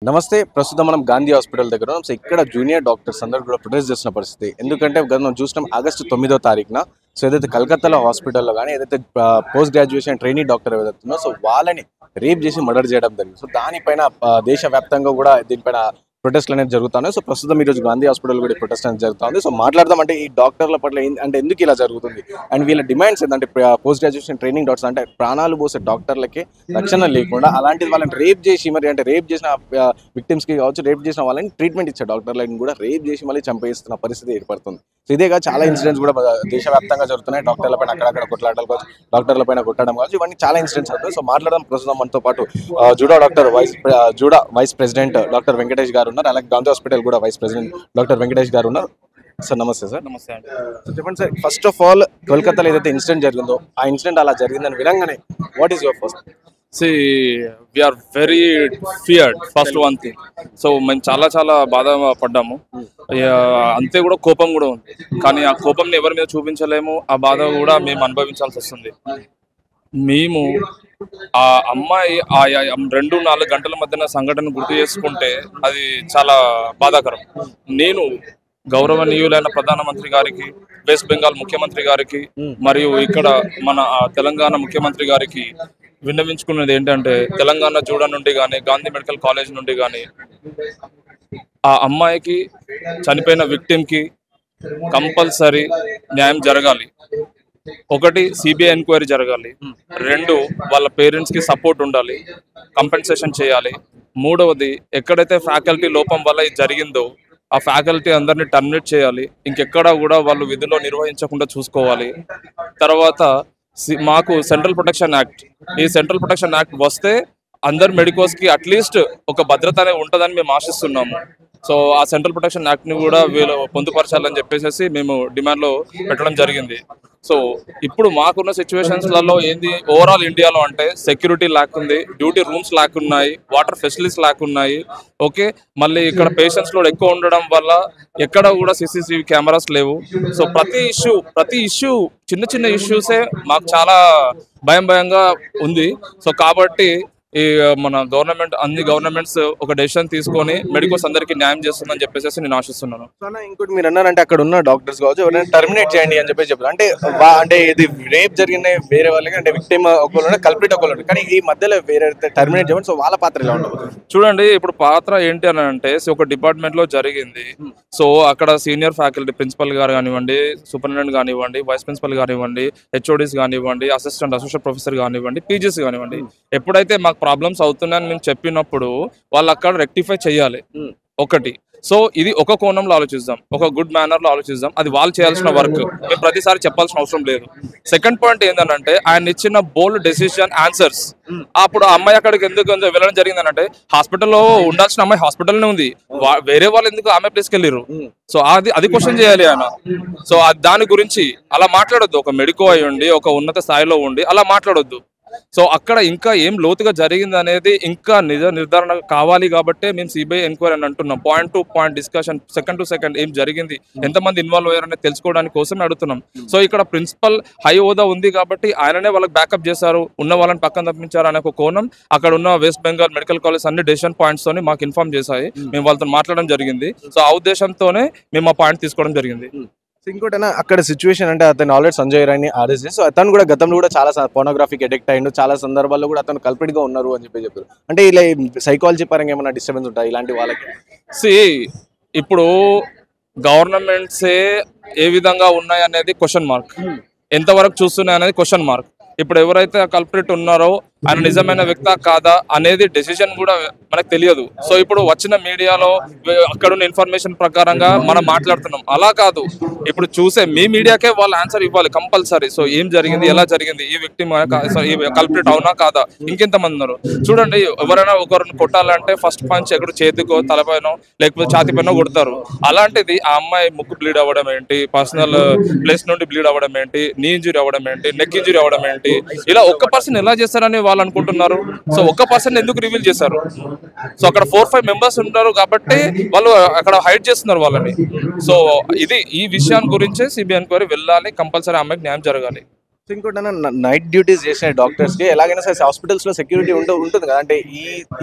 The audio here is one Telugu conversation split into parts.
నమస్తే. ప్రస్తుతం మనం గాంధీ హాస్పిటల్ దగ్గర ఉన్నాం. సో ఇక్కడ జూనియర్ డాక్టర్స్ అందరూ కూడా ప్రొటెస్ట్ చేస్తున్న పరిస్థితి. ఎందుకంటే మనం చూసినాం ఆగస్టు 9వ తారీఖున సో ఏదైతే కలకత్తాలో హాస్పిటల్లో కానీ ఏదైతే పోస్ట్ గ్రాడ్యుయేషన్ ట్రైనీ డాక్టర్ ఏదైతే ఉందో సో వాళ్ళని రేప్ చేసి మర్డర్ చేయడం జరిగింది. సో దానిపైన దేశవ్యాప్తంగా కూడా దీనిపైన ప్రొటెస్ట్లు అనేది జరుగుతున్నాయి. సో ప్రస్తుతం ఈరోజు గాంధీ హాస్పిటల్ కూడా ప్రొటెస్ట్ అనేది జరుగుతుంది. సో మాట్లాడదాం అంటే ఈ డాక్టర్ల పట్ల అంటే ఎందుకు ఇలా జరుగుతుంది అండ్ వీళ్ళ డిమాండ్స్ ఏంటంటే పోస్ట్ గ్రాడ్యుయేషన్ ట్రైనింగ్ డాక్టర్స్ అంటే ప్రాణాలు పోసే డాక్టర్లకి రక్షణ లేకుండా అలాంటిది వాళ్ళని రేప్ చేసి మరి అంటే రేప్ చేసిన విక్టిమ్స్కి కావచ్చు రేప్ చేసిన వాళ్ళని ట్రీట్మెంట్ ఇచ్చే డాక్టర్లను కూడా రేప్ చేసి మళ్ళీ చంపేస్తున్న పరిస్థితి ఏర్పడుతుంది. సో ఇదేగా చాలా ఇన్సిడెంట్స్ కూడా దేశవ్యాప్తంగా జరుగుతున్నాయి. డాక్టర్ల పైన అక్కడక్కడ కొట్లాటలు కావచ్చు, డాక్టర్ల పైన కొట్టడం కావచ్చు, ఇవన్నీ చాలా ఇన్సిడెంట్స్ అవుతాయి. సో మాట్లాడడం ప్రస్తుతం మనతో పాటు JUDA vice president doctor Venkatesh గారు ఉన్నారు. అలాగే గాంధీ హాస్పిటల్ కూడా వైస్ ప్రెసిడెంట్ డాక్టర్ వెంకటేష్ గారు ఉన్నారు. సార్ నమస్తే. సార్ నమస్తే అండి. సో చెప్పండి సార్, ఫస్ట్ ఆఫ్ ఆల్ కోల్కతాలో ఏదైతే ఇన్సిడెంట్ జరిగిందో ఆ ఇన్సిడెంట్ అలా జరిగిందని వినంగానే what is your first? See, we are very feared, first one thing. So మేము చాలా బాధపడ్డాము. అంతే కూడా కోపం కూడా ఉంది. కానీ ఆ కోపంని ఎవరి మీద చూపించలేము. ఆ బాధ కూడా మేము అనుభవించాల్సి వస్తుంది. మేము ఆ అమ్మాయి ఆ 2-4 గంటల మధ్యన సంఘటన గుర్తు చేసుకుంటే అది చాలా బాధాకరం. నేను గౌరవనీయులైన ప్రధానమంత్రి గారికి, వెస్ట్ బెంగాల్ ముఖ్యమంత్రి గారికి మరియు ఇక్కడ మన తెలంగాణ ముఖ్యమంత్రి గారికి విన్నవించుకున్నది ఏంటంటే తెలంగాణ జూడా నుండి కానీ గాంధీ మెడికల్ కాలేజ్ నుండి కానీ ఆ అమ్మాయికి చనిపోయిన విక్టిమ్కి కంపల్సరీ న్యాయం జరగాలి. ఒకటి, సిబిఐ ఎంక్వైరీ జరగాలి. 2, వాళ్ళ పేరెంట్స్కి సపోర్ట్ ఉండాలి, కంపెన్సేషన్ చేయాలి. 3వది, ఎక్కడైతే ఫ్యాకల్టీ లోపం వల్ల ఇది జరిగిందో ఆ ఫ్యాకల్టీ అందరినీ టర్మినేట్ చేయాలి. ఇంకెక్కడా కూడా వాళ్ళు విధుల్లో నిర్వహించకుండా చూసుకోవాలి. తర్వాత మాకు సెంట్రల్ ప్రొటెక్షన్ యాక్ట్, ఈ సెంట్రల్ ప్రొటెక్షన్ యాక్ట్ వస్తే అందరు మెడికోస్కి అట్లీస్ట్ ఒక భద్రత అనేది ఉంటుందని మేము ఆశిస్తున్నాము. సో ఆ సెంట్రల్ ప్రొటెక్షన్ యాక్ట్ని కూడా వీళ్ళు పొందుపరచాలని చెప్పేసి మేము డిమాండ్లో పెట్టడం జరిగింది. సో ఇప్పుడు మాకున్న సిచ్యువేషన్స్లలో ఏంది, ఓవరాల్ ఇండియాలో అంటే సెక్యూరిటీ ల్యాక్ ఉంది, డ్యూటీ రూమ్స్ ల్యాక్ ఉన్నాయి, వాటర్ ఫెసిలిటీస్ ల్యాక్ ఉన్నాయి. ఓకే, మళ్ళీ ఇక్కడ పేషెంట్స్ లోడ్ ఎక్కువ ఉండడం వల్ల ఎక్కడ కూడా CCTV కెమెరాస్ లేవు. సో ప్రతి ఇష్యూ చిన్న ఇష్యూసే మాకు చాలా భయంగా ఉంది. సో కాబట్టి ఈ మన అన్ని గవర్నమెంట్స్ ఒక డెసిషన్ తీసుకొని మెడికోస్ అందరికి న్యాయం చేస్తుందని చెప్పేసి నేను ఆశిస్తున్నాను. ఇంకోటి మీరు అన్నారంటే అక్కడ ఉన్న డాక్టర్స్ కావచ్చు ఎవరైనా టర్మినేట్ చేయండి అని చెప్పారు. అంటే ఇది రేప్ జరిగిన వేరే వాళ్ళకి అంటే విక్టిమ్ ఒకళ్ళు కల్ప్రిట్ ఒకళ్ళు, కానీ ఈ మధ్యలో వేరే టర్మినేట్ చేయడం సో వాళ్ళ పాత్ర ఎలా ఉంటుంది చూడండి. ఇప్పుడు పాత్ర ఏంటి అని అంటే ఒక డిపార్ట్మెంట్ లో జరిగింది. సో అక్కడ సీనియర్ ఫ్యాకల్టీ ప్రిన్సిపల్ గారు కానివ్వండి, సూపరింటెండెంట్ కానివ్వండి, వైస్ ప్రిన్సిపల్ కానివ్వండి, HODs కానివ్వండి, అసిస్టెంట్ ప్రొఫెసర్ కానివ్వండి, PGs కానివ్వండి, ఎప్పుడైతే మాకు ప్రాబ్లమ్స్ అవుతున్నాయని మేము చెప్పినప్పుడు వాళ్ళు అక్కడ రెక్టిఫై చేయాలి. ఒకటి, సో ఇది ఒక కోణంలో ఆలోచిద్దాం, ఒక గుడ్ మేనర్ లో ఆలోచిద్దాం. అది వాళ్ళు చేయాల్సిన వర్క్, మేము ప్రతిసారి చెప్పాల్సిన అవసరం లేదు. సెకండ్ పాయింట్ ఏంటంటే ఆయన ఇచ్చిన బోల్డ్ డెసిషన్ ఆన్సర్స్. అప్పుడు ఆ అమ్మాయి అక్కడికి ఎందుకు వెళ్ళడం జరిగిందనంటే హాస్పిటల్లో ఉండాల్సిన అమ్మాయి హాస్పిటల్నే ఉంది, వేరే వాళ్ళు ఎందుకు ఆమె ప్లేస్కి వెళ్ళారు? సో అది క్వశ్చన్ చేయాలి ఆయన. సో దాని గురించి అలా మాట్లాడొద్దు. ఒక మెడికో అయి ఉండి ఒక ఉన్నత స్థాయిలో ఉండి అలా మాట్లాడొద్దు. సో అక్కడ ఇంకా ఏం లోతుగా జరిగింది అనేది ఇంకా నిర్ధారణ కావాలి. కాబట్టి మేము సిబిఐ ఎంక్వైరీ అని అంటున్నాం. Point to point discussion, second to second ఏం జరిగింది, ఎంతమంది ఇన్వాల్వ్ అయ్యారనేది తెలుసుకోవడానికి కోసం అడుగుతున్నాం. సో ఇక్కడ ప్రిన్సిపల్ హై హోదా ఉంది కాబట్టి ఆయననే వాళ్ళకి బ్యాకప్ చేశారు, ఉన్న వాళ్ళని పక్కన తప్పించారు అనే ఒక కోణం అక్కడ ఉన్న వెస్ట్ బెంగాల్ మెడికల్ కాలేజ్ అన్ని డెసిషన్ పాయింట్స్ తోని మాకు ఇన్ఫార్మ్ చేశాయి. మేము వాళ్ళతో మాట్లాడడం జరిగింది. సో ఆ ఉద్దేశంతోనే మేము ఆ పాయింట్ తీసుకోవడం జరిగింది. ఇంకోటి అక్కడ సిచ్యువేషన్ అంటే అతను ఆల్రెడీ సంజయ్ రాయ్ని అరెస్ట్ చేసి అతను కూడా గతంలో కూడా చాలా పోర్నోగ్రఫీకి అడిక్ట్ అయ్యిండు, చాలా సందర్భాల్లో కూడా అతను కల్పిట్ గా ఉన్నారు అని చెప్పారు. అంటే ఇలా సైకాలజీ పరంగా ఏమైనా డిస్టర్బెన్స్ ఉంటాయి ఇలాంటి వాళ్ళకి? ఇప్పుడు గవర్నమెంట్సే ఏ విధంగా ఉన్నాయి అనేది క్వశ్చన్ మార్క్, ఎంతవరకు చూస్తున్నాయి అనేది క్వశ్చన్ మార్క్. ఇప్పుడు ఎవరైతే కల్ప్రిట్ ఉన్నారో ఆయన నిజమైన వ్యక్తా కాదా అనేది డెసిషన్ కూడా మనకు తెలియదు. సో ఇప్పుడు వచ్చిన మీడియాలో అక్కడున్న ఇన్ఫర్మేషన్ ప్రకారంగా మనం మాట్లాడుతున్నాం, అలా కాదు. ఇప్పుడు చూసే మీ మీడియాకే వాళ్ళు ఆన్సర్ ఇవ్వాలి కంపల్సరీ. సో ఏం జరిగింది, ఎలా జరిగింది, ఈ విక్టిమ్ కల్ప్రిట్ అవునా కాదా, ఇంకెంతమంది ఉన్నారు చూడండి. ఎవరైనా ఒకరిని కొట్టాలంటే ఫస్ట్ పంచ్ ఎక్కడ చేతికో తలపైనో లేకపోతే ఛాతి పైన కొడతారు. అలాంటిది ఆ అమ్మాయి ముక్కు బ్లీడ్ అవ్వడం ఏంటి, పర్సనల్ ప్లేస్ నుండి బ్లీడ్ అవ్వడం ఏంటి, నీ ఇంజురీ అవ్వడం ఏంటి, నెక్ ఇంజురీ అవ్వడం ఏంటి, ఇలా ఒక్క పర్సన్ ఎలా చేస్తారని వాళ్ళు అనుకుంటున్నారు. సో ఒక్క పర్సన్ ఎందుకు రివీల్ చేశారు? సో అక్కడ 4-5 మెంబర్స్ ఉంటారు కాబట్టి వాళ్ళు అక్కడ హైడ్ చేస్తున్నారు వాళ్ళని. సో ఈ విషయాన్ని గురించే సిబిఐ ఎంక్వైరీ వెళ్ళాలి, కంపల్సరీ అమ్మాయికి న్యాయం జరగాలి. సో ఇంకోటి నైట్ డ్యూటీస్ చేసే డాక్టర్స్ కి ఎలాగైనా సరే హాస్పిటల్స్ లో సెక్యూరిటీ ఉంటుంది కదా, అంటే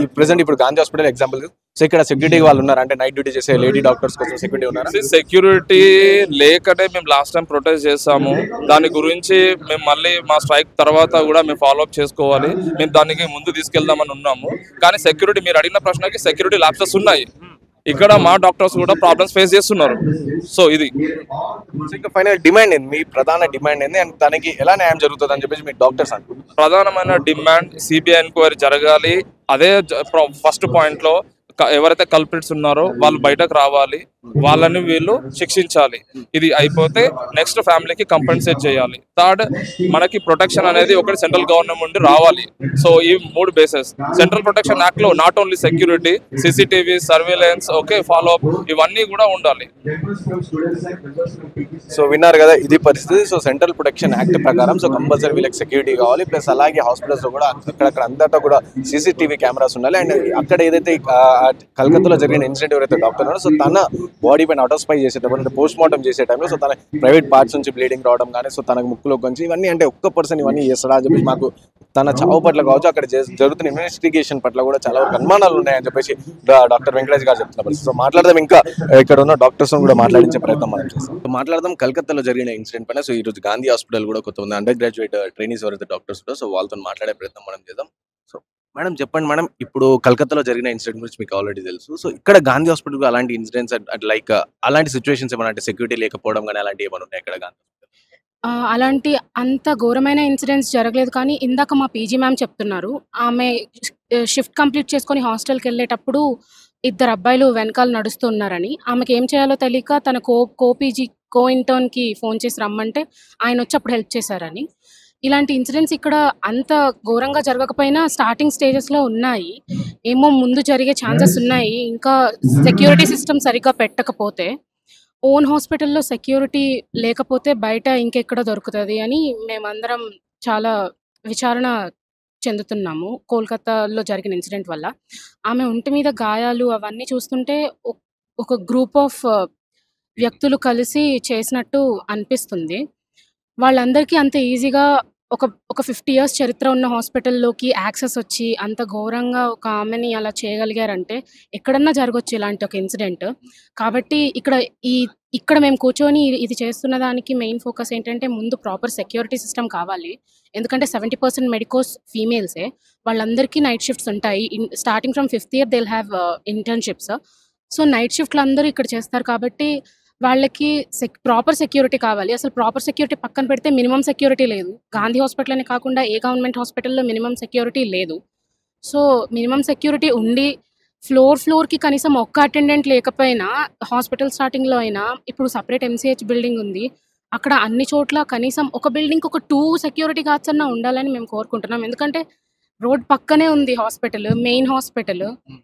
ఈ ప్రెసెంట్ ఇప్పుడు గాంధీ హాస్పిటల్ ఎగ్జాంపుల్, సో ఇక్కడ సెక్యూరిటీ వాళ్ళు ఉన్నారు, అంటే నైట్ డ్యూటీ చేసే లేడీ డాక్టర్స్ కోసం సెక్యూరిటీ ఉన్నారు. సెక్యూరిటీ లేకనే మేము లాస్ట్ టైం ప్రొటెస్ట్ చేసాము. దాని గురించి మేము మళ్ళీ మా స్ట్రైక్ తర్వాత కూడా మేము ఫాలో అప్ చేసుకోవాలి, మేము దానికి ముందు తీసుకెళ్దామని ఉన్నాము. కానీ సెక్యూరిటీ, మీరు అడిగిన ప్రశ్నకి సెక్యూరిటీ ల్యాప్సెస్ ఉన్నాయి. ఇక్కడ మా డాక్టర్స్ కూడా ప్రాబ్లమ్స్ ఫేస్ చేస్తున్నారు. సో ఇది ఇంకా ఫైనల్ డిమాండ్ ఏంది, మీ ప్రధాన డిమాండ్ ఏంది, అండ్ దానికి ఎలా న్యాయం జరుగుతుంది అని చెప్పేసి మీ డాక్టర్స్ అనుకుంటున్నారు? ప్రధానమైన డిమాండ్ సిబిఐ ఎంక్వైరీ జరగాలి. అదే ఫస్ట్ పాయింట్ లో ఎవరైతే కల్ప్రిట్స్ ఉన్నారో వాళ్ళు బయటకు రావాలి, వాళ్ళని వీళ్ళు శిక్షించాలి. ఇది అయిపోతే నెక్స్ట్ ఫ్యామిలీకి కంపెన్సేట్ చేయాలి. థర్డ్, మనకి ప్రొటెక్షన్ అనేది ఒకటి సెంట్రల్ గవర్నమెంట్ నుండి రావాలి. సో ఈ 3 బేసెస్ సెంట్రల్ ప్రొటెక్షన్ యాక్ట్ లో not only security, CCTV, surveillance, okay, follow up, ఇవన్నీ కూడా ఉండాలి. సో విన్నారు కదా, ఇది పరిస్థితి. సో సెంట్రల్ ప్రొటెక్షన్ యాక్ట్ ప్రకారం సో కంపల్సరీ వీళ్ళకి సెక్యూరిటీ కావాలి, ప్లస్ అలాగే హాస్పిటల్స్ లో కూడా అక్కడక్కడ అంతటా కూడా సీసీటీవీ కెమెరాస్ ఉండాలి. అండ్ అక్కడ ఏదైతే కలకత్తాలో జరిగిన ఇన్సిడెంట్ ఎవరైతే డాక్టర్ ఉన్నారో, సో తన బాడీ పైన ఆటోస్పై చేసేటప్పుడు, అంటే పోస్ట్ మార్టం చేసే టైంలో సో తన ప్రైవేట్ పార్ట్స్ నుంచి బ్లీడింగ్ రావడం కానీ, సో తనకు ముక్కులో కొంచెం ఇవన్నీ, అంటే ఒక్క పర్సన్ ఇవన్నీ చేస్తాడా అని చెప్పేసి మాకు తన చావు పట్ల కావచ్చు, అక్కడ జరుగుతున్న ఇన్వెస్టిగేషన్ పట్ల కూడా చాలా వరకు అనుమానాలు ఉన్నాయని చెప్పేసి డాక్టర్ వెంకటేష్ గారు చెప్తున్నారు. సో మాట్లాడదాం, ఇంకా ఇక్కడ ఉన్న డాక్టర్స్ కూడా మాట్లాడించే ప్రయత్నం మనం చేస్తాం. సో మాట్లాడదాం కలకత్తాలో జరిగిన ఇన్సిడెంట్ పైన. సో ఈ రోజు గాంధీ హాస్పిటల్ కూడా కొంతమంది అండర్ గ్రాడ్యుయేట్ ట్రైనీస్ ఎవరైతే డాక్టర్స్ ఉంటారో సో వాళ్ళతో మాట్లాడే ప్రయత్నం మనం చేద్దాం. సో మేడం చెప్పండి మేడం, ఇప్పుడు కలకత్తాలో జరిగిన ఇన్సిడెంట్ గురించి మీకు ఆల్రెడీ తెలుసు. సో ఇక్కడ గాంధీ హాస్పిటల్ అలాంటి ఇన్సిడెంట్స్ లైక్ అలాంటి సిచ్యువేషన్స్ ఏమైనా, అంటే సెక్యూరిటీ లేకపోవడం కానీ అలాంటివి ఏమైనా ఉన్నాయి ఇక్కడ గాంధీ? అలాంటి అంత ఘోరమైన ఇన్సిడెంట్స్ జరగలేదు. కానీ ఇందాక మా పీజీ మ్యామ్ చెప్తున్నారు, ఆమె షిఫ్ట్ కంప్లీట్ చేసుకొని హాస్టల్కి వెళ్ళేటప్పుడు 2 అబ్బాయిలు వెనకాల నడుస్తున్నారని. ఆమెకి ఏం చేయాలో తెలియక తన పీజీ ఇంటర్న్కి ఫోన్ చేసి రమ్మంటే ఆయన వచ్చి అప్పుడు హెల్ప్ చేశారని. ఇలాంటి ఇన్సిడెంట్స్ ఇక్కడ అంత ఘోరంగా జరగకపోయినా స్టార్టింగ్ స్టేజెస్లో ఉన్నాయి. ఏమో ముందు జరిగే ఛాన్సెస్ ఉన్నాయి, ఇంకా సెక్యూరిటీ సిస్టమ్ సరిగ్గా పెట్టకపోతే. ఓన్ హాస్పిటల్లో సెక్యూరిటీ లేకపోతే బయట ఇంకెక్కడ దొరుకుతుంది అని మేమందరం చాలా విచారణ చెందుతున్నాము కోల్కతాలో జరిగిన ఇన్సిడెంట్ వల్ల. ఆమె ఒంటి మీద గాయాలు అవన్నీ చూస్తుంటే ఒక గ్రూప్ ఆఫ్ వ్యక్తులు కలిసి చేసినట్టు అనిపిస్తుంది. వాళ్ళందరికీ అంత ఈజీగా ఒక 50 years చరిత్ర ఉన్న హాస్పిటల్లోకి యాక్సెస్ వచ్చి అంత ఘోరంగా ఒక ఆమెని అలా చేయగలిగారంటే ఎక్కడన్నా జరగొచ్చు ఇలాంటి ఒక ఇన్సిడెంట్. కాబట్టి ఇక్కడ మేము కూర్చొని ఇది చేస్తున్న దానికి మెయిన్ ఫోకస్ ఏంటంటే ముందు ప్రాపర్ సెక్యూరిటీ సిస్టమ్ కావాలి. ఎందుకంటే 70% మెడికోస్ ఫీమేల్సే. వాళ్ళందరికీ నైట్ షిఫ్ట్స్ ఉంటాయి. Starting from 5th year they'll have internships. So night షిఫ్ట్లు అందరూ ఇక్కడ చేస్తారు కాబట్టి వాళ్ళకి ప్రాపర్ సెక్యూరిటీ కావాలి. అసలు ప్రాపర్ సెక్యూరిటీ పక్కన పెడితే మినిమం సెక్యూరిటీ లేదు. గాంధీ హాస్పిటల్ అనే కాకుండా ఏ గవర్నమెంట్ హాస్పిటల్లో మినిమం సెక్యూరిటీ లేదు. సో మినిమం సెక్యూరిటీ ఉండి ఫ్లోర్కి కనీసం ఒక్క అటెండెంట్ లేకపోయినా హాస్పిటల్ స్టార్టింగ్లో అయినా, ఇప్పుడు సపరేట్ ఎంసీహెచ్ బిల్డింగ్ ఉంది, అక్కడ అన్ని చోట్ల కనీసం ఒక బిల్డింగ్కి ఒక 2 సెక్యూరిటీ గార్డ్స్ అన్నా ఉండాలని మేము కోరుకుంటున్నాం. ఎందుకంటే రోడ్ పక్కనే ఉంది హాస్పిటల్, మెయిన్ హాస్పిటల్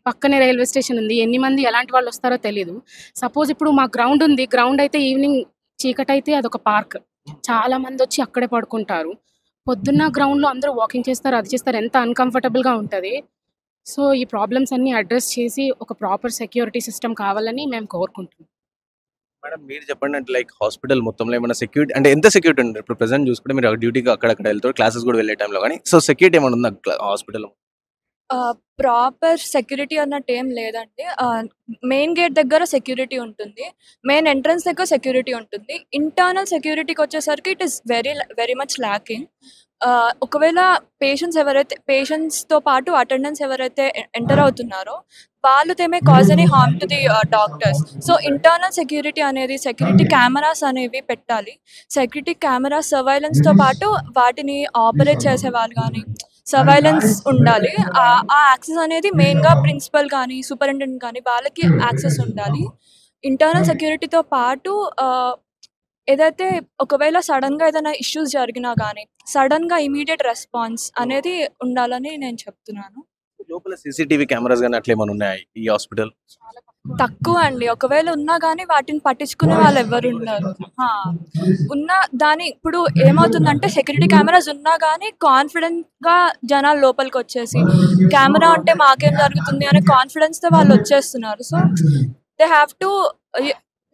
పక్కనే రైల్వే స్టేషన్ ఉంది. ఎన్ని మంది ఎలాంటి వాళ్ళు వస్తారో తెలీదు. సపోజ్ ఇప్పుడు మా గ్రౌండ్ ఉంది, గ్రౌండ్ అయితే ఈవినింగ్ చీకటైతే అదొక పార్క్, చాలా మంది వచ్చి అక్కడే పడుకుంటారు. పొద్దున్న గ్రౌండ్లో అందరూ వాకింగ్ చేస్తారు, అది చేస్తారు, ఎంత అన్కంఫర్టబుల్గా ఉంటుంది. సో ఈ ప్రాబ్లమ్స్ అన్ని అడ్రస్ చేసి ఒక ప్రాపర్ సెక్యూరిటీ సిస్టమ్ కావాలని మేము కోరుకుంటున్నాం. మేడం మీరు చెప్పండి, అంటే లైక్ హాస్పిటల్ మొత్తంలో ఏమైనా సెక్యూరిటీ, అంటే ఎంత సెక్యూరిటీ ఉంది ఇప్పుడు ప్రెసెంట్ చూసుకుంటే, మీరు డ్యూటీకి అక్కడక్కడ వెళ్తారు, క్లాసెస్ కూడా వెళ్ళే టైంలో కానీ, సో సెక్యూరిటీ ఏమైనా ఉందా హాస్పిటల్? ప్రాపర్ సెక్యూరిటీ అన్నట్టు ఏం లేదండి. మెయిన్ గేట్ దగ్గర సెక్యూరిటీ ఉంటుంది, మెయిన్ ఎంట్రన్స్ దగ్గర సెక్యూరిటీ ఉంటుంది. ఇంటర్నల్ సెక్యూరిటీకి వచ్చేసరికి it is very much lacking. ఒకవేళ పేషెంట్స్తో పాటు అటెండెన్స్ ఎవరైతే ఎంటర్ అవుతున్నారో వాళ్ళు they may cause any harm to the doctors. So internal security అనేది సెక్యూరిటీ కెమెరాస్ అనేవి పెట్టాలి. సెక్యూరిటీ కెమెరాస్ సర్వైలెన్స్తో పాటు వాటిని ఆపరేట్ చేసే వాళ్ళు కానీ సర్వైలెన్స్ ఉండాలి. ఆ యాక్సెస్ అనేది మెయిన్గా ప్రిన్సిపల్ కానీ సూపరింటెండెంట్ కానీ వాళ్ళకి యాక్సెస్ ఉండాలి. ఇంటర్నల్ సెక్యూరిటీతో పాటు ఏదైతే ఒకవేళ సడన్గా ఏదైనా ఇష్యూస్ జరిగినా కానీ సడన్గా ఇమీడియట్ రెస్పాన్స్ అనేది ఉండాలని నేను చెప్తున్నాను. లోపల సీసీటీవీ కెమెరాస్ కానీ అట్లా ఏమైనా ఉన్నాయి ఈ హాస్పిటల్? తక్కువ అండి, ఒకవేళ ఉన్నా కానీ వాటిని పట్టించుకునే వాళ్ళు ఎవరు ఉన్నారు. ఇప్పుడు ఏమవుతుందంటే సెక్యూరిటీ కెమెరాస్ ఉన్నా కానీ కాన్ఫిడెంట్గా జనాలు లోపలికి వచ్చేసి కెమెరా అంటే మాకేం జరుగుతుంది అనే కాన్ఫిడెన్స్తో వాళ్ళు వచ్చేస్తున్నారు. So they have to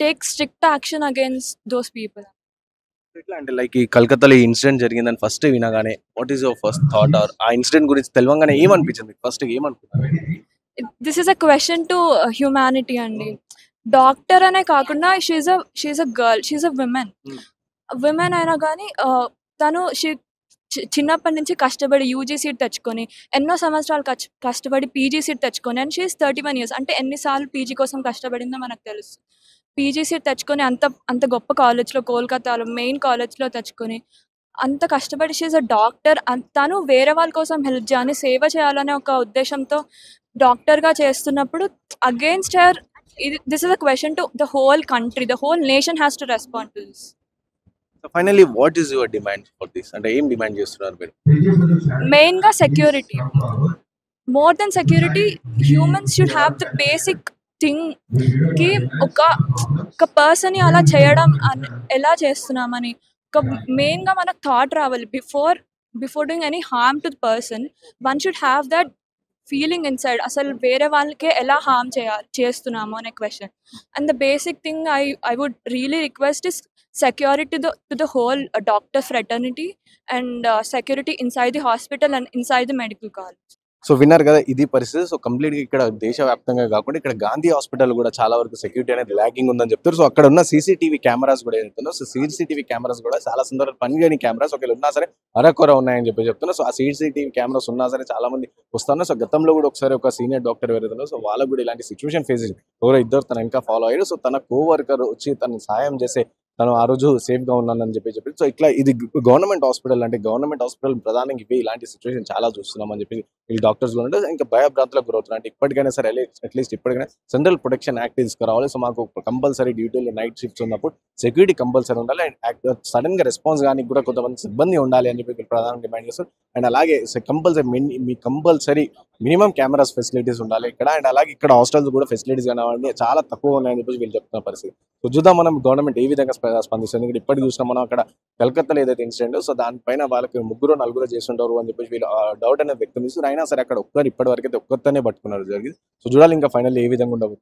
take strict action against those people. ఎట్లా అంటే లైక్ ఈ కలకత్తాలో ఈ ఇన్సిడెంట్ జరిగిందని ఫస్ట్ వినగానే what is your first thought or ఆ ఇన్సిడెంట్ గురించి తెలియగానే ఏమనిపించింది ఫస్ట్ ఏమనుకున్నారు? This is a question to humanity అండి. డాక్టర్ అనే కాకుండా she a girl, she a women అయినా కానీ తను చిన్నప్పటి నుంచి కష్టపడి యూజీ సీట్ తెచ్చుకొని ఎన్నో సంవత్సరాలు కష్టపడి పీజీ సీట్ తెచ్చుకొని అండ్ షీఈస్ 31 years. అంటే ఎన్నిసార్లు పీజీ కోసం కష్టపడిందో మనకు తెలుసు. పీజీ సీట్ తెచ్చుకొని అంత గొప్ప కాలేజ్లో, కోల్కతాలో మెయిన్ కాలేజ్లో తెచ్చుకొని అంత కష్టపడి షీఈస్ అ డాక్టర్. తను వేరే వాళ్ళ కోసం హెల్ప్ చేయాలని, సేవ చేయాలనే ఒక ఉద్దేశంతో డాక్టర్గా చేస్తున్నప్పుడు against her this is a question to the whole country, the whole nation has to respond to this. So finally what is your demand for this? అంటే ఏం డిమాండ్ చేస్తున్నారు మీరు? మెయిన్గా security. More then security, humans should have the basic థింగ్కి ఒక పర్సన్ని అలా చేయడం ఎలా చేస్తున్నామని ఒక మెయిన్గా మనకు థాట్ రావాలి. Before doing any harm to the person, one should have that feeling inside. అసలు వేరే వాళ్ళకే ఎలా హార్మ్ చేస్తున్నాము అనే question. And the basic thing I would really request is security to the whole doctor fraternity and security inside the hospital and inside the medical college. So విన్నారు కదా, ఇది పరిస్థితి. సో కంప్లీట్గా ఇక్కడ దేశవ్యాప్తంగా కాకుండా ఇక్కడ గాంధీ హాస్పిటల్ కూడా చాలా వరకు సెక్యూరిటీ అనేది ల్యాకింగ్ ఉందని చెప్తారు. సో అక్కడ ఉన్న సీసీటీవీ కెమెరాస్ కూడా ఏదైతుందో, సో సీసీటీవీ కెమెరాస్ కూడా చాలా సందర్భాలు పనిచేయని కెమెరాస్ ఒకవేళ ఉన్నా సరే అరకొర ఉన్నాయని చెప్తున్నారు. సో ఆ సీసీటీవీ కెమెరాస్ ఉన్నా సరే చాలా మంది వస్తున్నారు. సో గతంలో కూడా ఒకసారి ఒక సీనియర్ డాక్టర్ ఎవరైతే సో వాళ్ళకు కూడా ఇలాంటి సిచ్యువేషన్ ఫేస్ ఎవరో ఇద్దరు తన ఇంకా ఫాలో అయ్యారు. సో తన కోవర్కర్ వచ్చి తనని సాయం చేసే తను ఆ రోజు సేఫ్గా ఉన్నానని చెప్పి సో ఇట్లా ఇది గవర్నమెంట్ హాస్పిటల్ అంటే గవర్నమెంట్ హాస్పిటల్ ప్రధానంగా ఇవి ఇలాంటి సిచ్యువేషన్ చాలా చూస్తున్నామని చెప్పి ఈ డాక్టర్స్ కూడా ఇంకా భయభ్రాంతులకు గురవుతున్నారు. అంటే ఇప్పటికైనా సరే అట్లీస్ట్ ఇప్పటికైనా సెంట్రల్ ప్రొటెక్షన్ యాక్ట్ తీసుకురావాలి. సో మాకు కంపల్సరీ డ్యూటీలో నైట్ షిఫ్ట్స్ ఉన్నప్పుడు సెక్యూరిటీ కంపల్సరీ ఉండాలి. అండ్ సడన్ గా రెస్పాన్స్ కానీ కూడా కొంతమంది సిబ్బంది ఉండాలి అని చెప్పి ప్రధానంగా డిమాండ్ చేస్తారు. అండ్ అలాగే కంపల్సరీ మినిమం కెమెరాస్ ఫెసిలిటీస్ ఉండాలి ఇక్కడ. అండ్ అలాగే ఇక్కడ హాస్టల్స్ కూడా ఫెసిలిటీస్ కానీ చాలా తక్కువ ఉన్నాయని చెప్పి వీళ్ళు చెప్తున్న పరిస్థితి. సో చూద్దాం మనం గవర్నమెంట్ ఏ విధంగా స్పందిస్తుంది. ఎందుకంటే ఇప్పటికి చూసినా మనం అక్కడ కలకత్తాలో ఏదైతే ఇన్సిడెంట్ సో దానిపైన వాళ్ళకి 3-4 చేస్తుంటారు అని చెప్పి వీళ్ళు డౌట్ అనేది వ్యక్తం చేస్తారు. అయినా సరే అక్కడ ఇప్పటి వరకు అయితే ఒక్కరితోనే పట్టుకున్నారు జరిగింది. సో చూడాలి ఇంకా ఫైనల్ ఏ విధంగా ఉండబోతుంది.